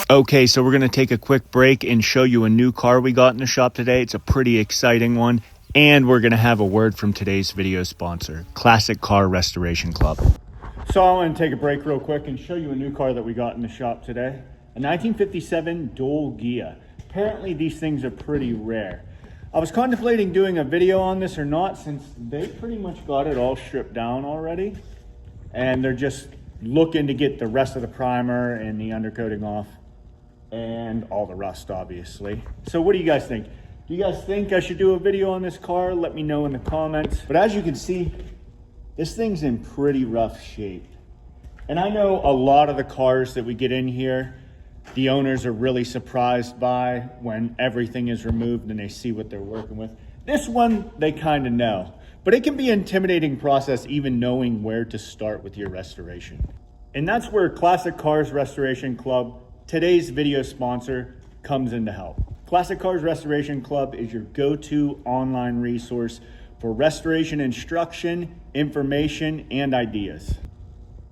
Okay, so we're going to take a quick break and show you a new car we got in the shop today. It's a pretty exciting one. And we're going to have a word from today's video sponsor, Classic Car Restoration Club. So I want to take a break real quick and show you a new car that we got in the shop today. A 1957 dual Ghia. Apparently these things are pretty rare. I was contemplating doing a video on this or not, since they pretty much got it all stripped down already. And they're just looking to get the rest of the primer and the undercoating off. And all the rust, obviously. So what do you guys think? Do you guys think I should do a video on this car? Let me know in the comments. But as you can see, this thing's in pretty rough shape. And I know a lot of the cars that we get in here, the owners are really surprised by when everything is removed and they see what they're working with. This one, they kind of know. But it can be an intimidating process even knowing where to start with your restoration. And that's where Classic Cars Restoration Club, today's video sponsor, comes in to help. Classic Cars Restoration Club is your go-to online resource for restoration instruction, information, and ideas.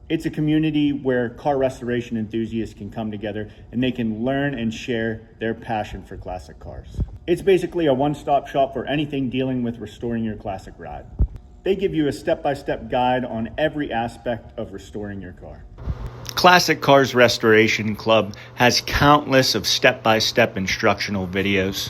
It's a community where car restoration enthusiasts can come together and they can learn and share their passion for classic cars. It's basically a one-stop shop for anything dealing with restoring your classic ride. They give you a step-by-step guide on every aspect of restoring your car. Classic Cars Restoration Club has countless of step-by-step instructional videos.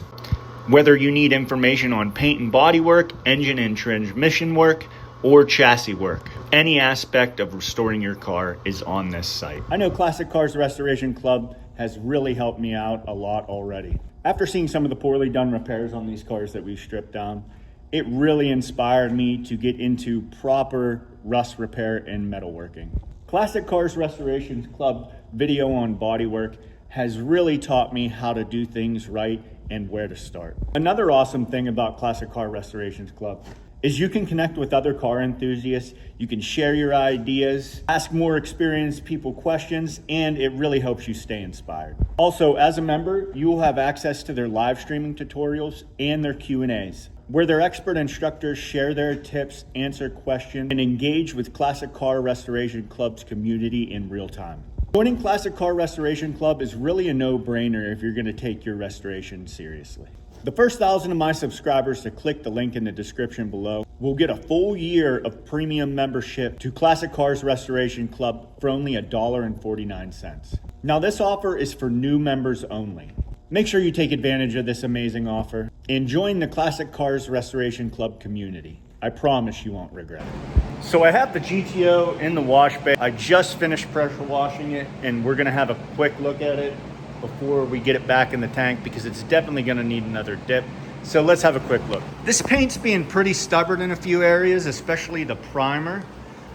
Whether you need information on paint and body work, engine and transmission work, or chassis work, any aspect of restoring your car is on this site. I know Classic Cars Restoration Club has really helped me out a lot already. After seeing some of the poorly done repairs on these cars that we stripped down, it really inspired me to get into proper rust repair and metalworking. Classic Cars Restoration Club video on bodywork has really taught me how to do things right and where to start. Another awesome thing about Classic Car Restoration Club is you can connect with other car enthusiasts, you can share your ideas, ask more experienced people questions, and it really helps you stay inspired. Also, as a member, you will have access to their live streaming tutorials and their Q&As, where their expert instructors share their tips, answer questions, and engage with Classic Car Restoration Club's community in real time. Joining Classic Car Restoration Club is really a no-brainer if you're going to take your restoration seriously. The first 1,000 of my subscribers to click the link in the description below will get a full year of premium membership to Classic Cars Restoration Club for only $1.49. Now this offer is for new members only. Make sure you take advantage of this amazing offer and join the Classic Cars Restoration Club community. I promise you won't regret it. So I have the GTO in the wash bay. I just finished pressure washing it, and we're gonna have a quick look at it before we get it back in the tank because it's definitely gonna need another dip. So let's have a quick look. This paint's being pretty stubborn in a few areas, especially the primer.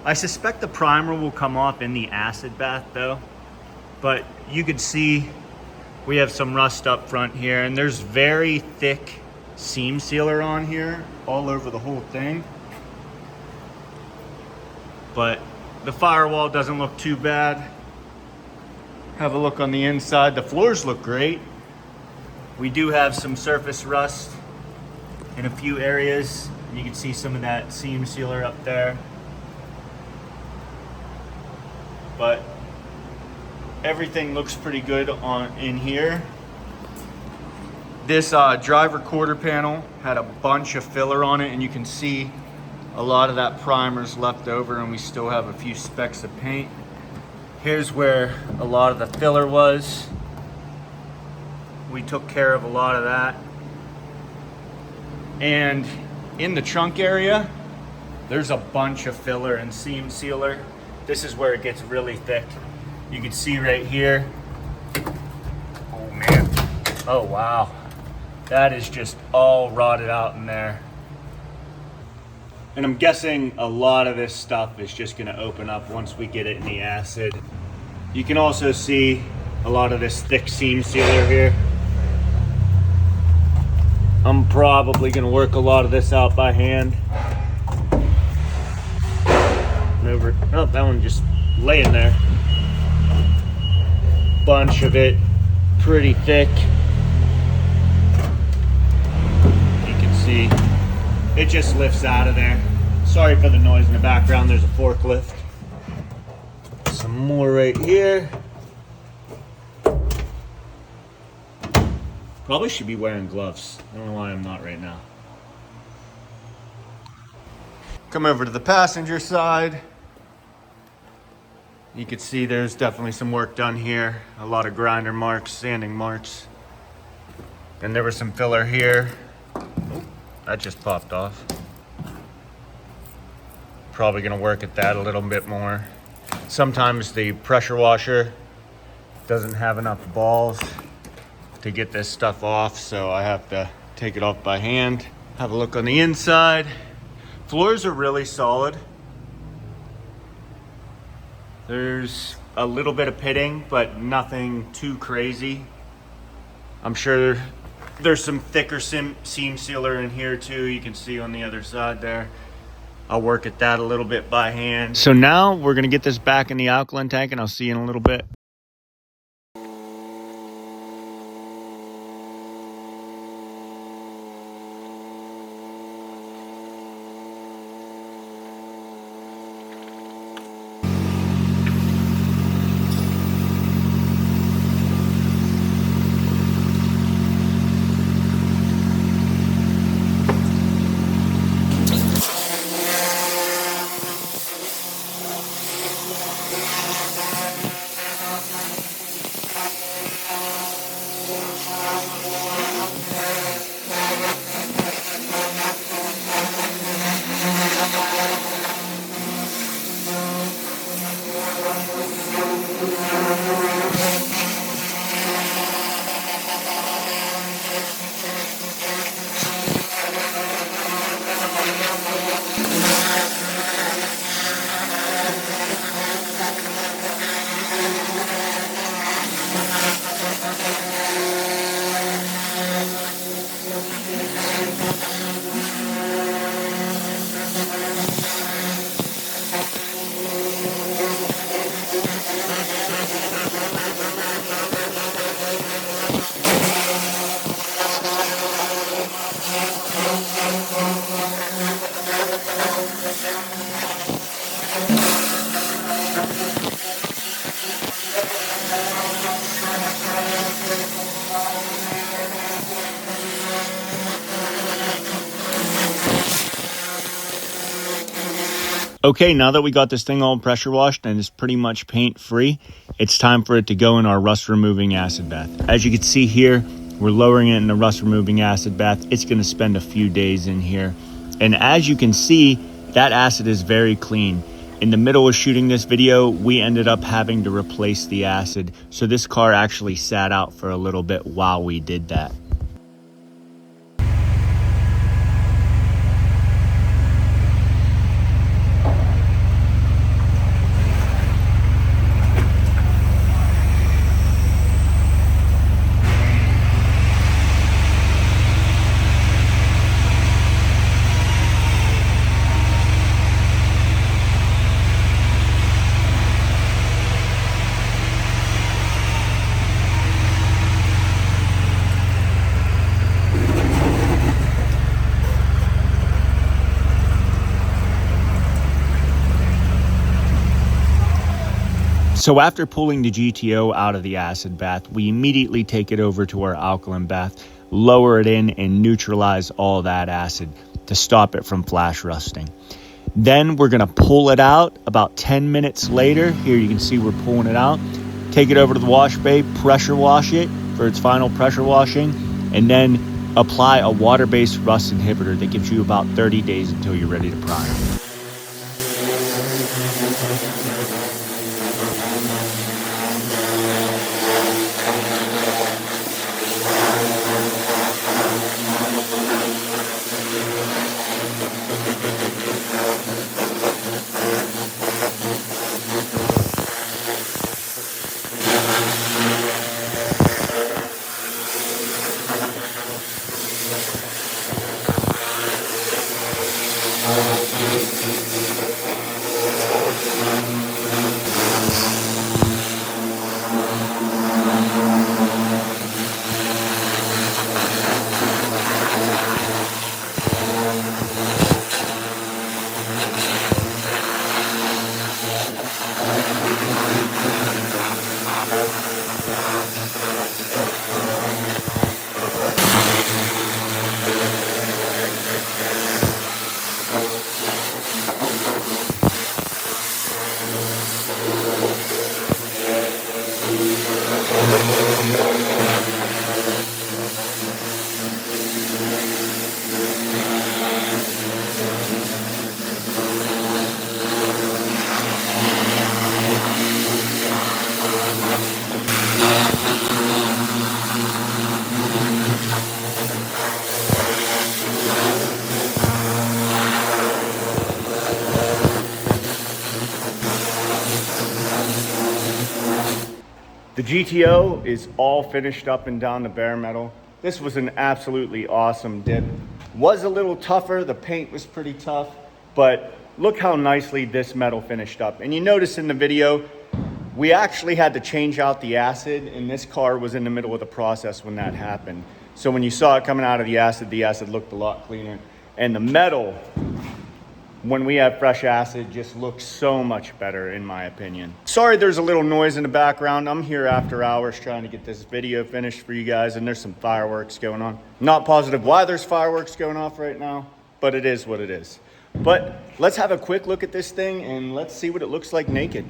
I suspect the primer will come off in the acid bath though, but you can see we have some rust up front here, and there's very thick seam sealer on here all over the whole thing. But the firewall doesn't look too bad. Have a look on the inside. The floors look great. We do have some surface rust in a few areas. You can see some of that seam sealer up there. But everything looks pretty good in here. This driver quarter panel had a bunch of filler on it, and you can see a lot of that primer's left over, and we still have a few specks of paint. Here's where a lot of the filler was. We took care of a lot of that. And in the trunk area, there's a bunch of filler and seam sealer. This is where it gets really thick. You can see right here. Oh man, oh wow. That is just all rotted out in there. And I'm guessing a lot of this stuff is just gonna open up once we get it in the acid. You can also see a lot of this thick seam sealer here. I'm probably gonna work a lot of this out by hand. Over, oh, that one just laying there. Bunch of it, pretty thick. You can see it just lifts out of there. Sorry for the noise in the background, there's a forklift. Some more right here. Probably should be wearing gloves. I don't know why I'm not right now. Come over to the passenger side. You can see there's definitely some work done here. A lot of grinder marks, sanding marks. And there was some filler here. Oh, that just popped off. Probably gonna work at that a little bit more. Sometimes the pressure washer doesn't have enough balls to get this stuff off, so I have to take it off by hand. Have a look on the inside. Floors are really solid. There's a little bit of pitting, but nothing too crazy. I'm sure there's some thicker seam sealer in here too. You can see on the other side there. I'll work at that a little bit by hand. So now we're gonna get this back in the alkaline tank, and I'll see you in a little bit. Okay, now that we got this thing all pressure washed and it's pretty much paint free, it's time for it to go in our rust removing acid bath. As you can see here, we're lowering it in the rust removing acid bath. It's gonna spend a few days in here. And as you can see, that acid is very clean. In the middle of shooting this video, we ended up having to replace the acid. So this car actually sat out for a little bit while we did that. So after pulling the GTO out of the acid bath, we immediately take it over to our alkaline bath, lower it in, and neutralize all that acid to stop it from flash rusting. Then we're going to pull it out about 10 minutes later. Here you can see we're pulling it out. Take it over to the wash bay, pressure wash it for its final pressure washing, and then apply a water-based rust inhibitor that gives you about 30 days until you're ready to prime. The GTO is all finished up and down the bare metal. This was an absolutely awesome dip. Was a little tougher, the paint was pretty tough, but look how nicely this metal finished up. And you notice in the video, we actually had to change out the acid, and this car was in the middle of the process when that happened. So when you saw it coming out of the acid looked a lot cleaner. And the metal, when we have fresh acid, just looks so much better in my opinion. Sorry there's a little noise in the background. I'm here after hours trying to get this video finished for you guys, and there's some fireworks going on. Not positive why there's fireworks going off right now, but it is what it is. But let's have a quick look at this thing and let's see what it looks like naked.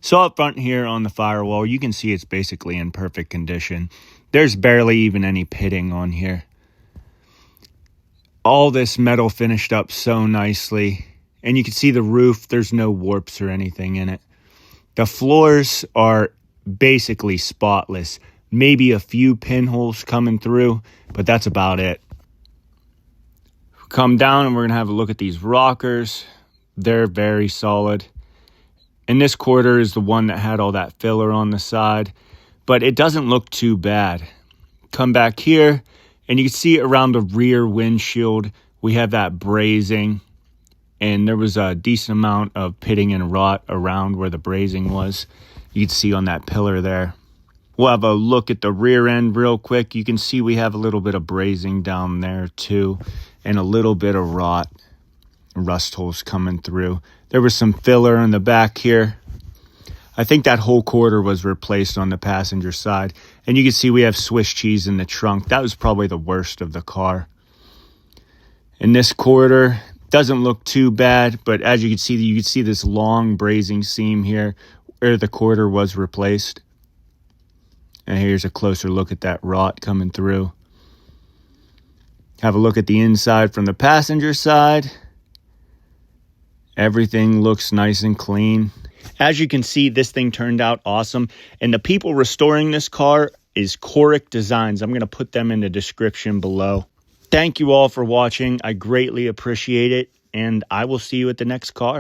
So up front here on the firewall, you can see it's basically in perfect condition. There's barely even any pitting on here. All this metal finished up so nicely, and you can see the roof, there's no warps or anything in it. The floors are basically spotless, maybe a few pinholes coming through, but that's about it. Come down and we're going to have a look at these rockers. They're very solid. And this quarter is the one that had all that filler on the side, but it doesn't look too bad. Come back here, and you can see around the rear windshield, we have that brazing, and there was a decent amount of pitting and rot around where the brazing was. You can see on that pillar there. We'll have a look at the rear end real quick. You can see we have a little bit of brazing down there too, and a little bit of rot, rust holes coming through. There was some filler in the back here. I think that whole quarter was replaced on the passenger side. And you can see we have Swiss cheese in the trunk. That was probably the worst of the car. And this quarter doesn't look too bad, but as you can see this long brazing seam here where the quarter was replaced. And here's a closer look at that rot coming through. Have a look at the inside from the passenger side. Everything looks nice and clean. As you can see, this thing turned out awesome. And the people restoring this car is Coric Designs. I'm going to put them in the description below. Thank you all for watching. I greatly appreciate it. And I will see you at the next car.